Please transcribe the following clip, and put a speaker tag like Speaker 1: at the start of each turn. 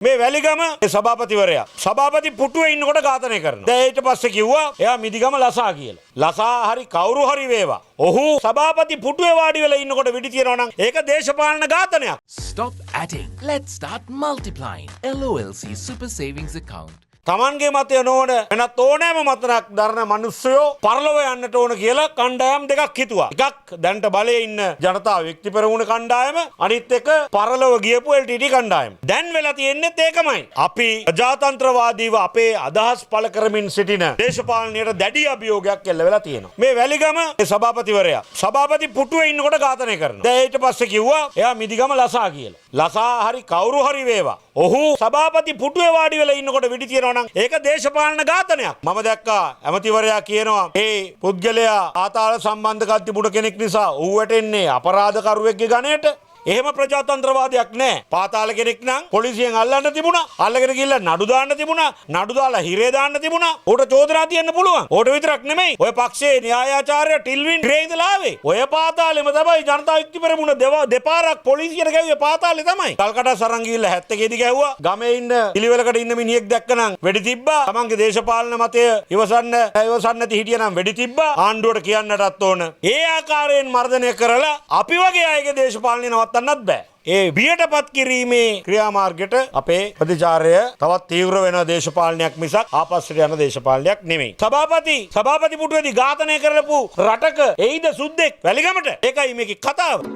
Speaker 1: මේ වැලිගම සභාපතිවරයා සභාපති පුටුවේ ඉන්නකොට ඝාතනය කරනවා. දැන් ඊට පස්සේ කිව්වා එයා මිදිගම ලසා කියලා. ලසා හරි කවුරු හරි වේවා. ඔහු සභාපති පුටුවේ වාඩි වෙලා ඉන්නකොට විඩි තියනවා නම් ඒක දේශපාලන ඝාතනයක්.
Speaker 2: Stop adding. Let's start multiplying. LOLC Super Savings Account.
Speaker 1: තමන්ගේ මතය නොවන වෙනත් ඕනෑම මතයක් දරන මිනිස්සුયો පරලොව යන්නට ඕන කියලා කණ්ඩායම් දෙකක් හිතුවා. එකක් දැන්ට බලයේ ඉන්න ජනතා වික්ටි පෙරමුණ කණ්ඩායම, අනිත් එක පරලොව ගියපු LTT කණ්ඩායම. දැන් වෙලා තියෙන්නේ ඒකමයි. අපි ප්‍රජාතන්ත්‍රවාදීව අපේ අදහස් පළ කරමින් සිටින දේශපාලනයට දැඩි අභියෝගයක් එල්ල වෙලා තියෙනවා. මේ වැලිගම සභාපතිවරයා සභාපති පුටුවේ ඉන්නකොට ඝාතනය කරනවා. දැන් ඊට පස්සේ කිව්වා එයා මිදිගම ලසා කියලා. ලසා හරි කවුරු හරි වේවා. ඔහු සභාපති පුටුවේ වාඩි වෙලා ඉන්නකොට විඩි තියනවා නම් ඒක දේශපාලන ඝාතනයක්. මම දැක්කා ඇමතිවරයා කියනවා මේ පුද්ගලයා ආතාල සම්බන්ධකම් තිබුණ කෙනෙක් නිසා ඌ වැටෙන්නේ අපරාධකරුවෙක්ගේ ගණයට. එහෙම ප්‍රජාතන්ත්‍රවාදයක් නෑ. පාතාල කෙනෙක් නම් පොලිසියෙන් අල්ලන්න තිබුණා. අල්ලගෙන ගිහලා නඩු දාන්න තිබුණා. නඩු දාලා හිරේ දාන්න තිබුණා. උට චෝදනා තියන්න පුළුවන්. උට විතරක් නෙමෙයි. ඔය පක්ෂයේ න්‍යායාචාර්ය ටිල්වින් හිරේ ඉඳලා ආවේ. ඔය පාතාලෙම තමයි ජනතා වික්ටි පෙරමුණ දෙපාරක් පොලිසියට ගැව්වේ පාතාලේ තමයි. කල්කටා සරන් ගිහලා 70 දී ගැව්වා. ගමේ ඉන්න පිළිවෙලකට ඉන්න මිනිහෙක් දැක්කනම් වෙඩි තිබ්බා. තමන්ගේ දේශපාලන මතය ඉවසන්න නැති හිටියනම් වෙඩි තිබ්බා. ආණ්ඩුවට කියන්නටත් ඕන. ඒ ආකාරයෙන් මර්ධනය කරලා අපි වගේ අයගේ දේශපාලනය නවත්තන්නත් බෑ. ඒ බියටපත් කිරීමේ ක්‍රියාමාර්ගයට අපේ ප්‍රතිචාරය තවත් තීව්‍ර වෙන දේශපාලනයක් මිසක් ආපස්සට යන දේශපාලනයක් නෙමෙයි. සභාපති පුටුවේදී ඝාතනය කරලපු රටක එයිද සුද්දෙක් වැලිගමට? ඒකයි මේකේ කතාව.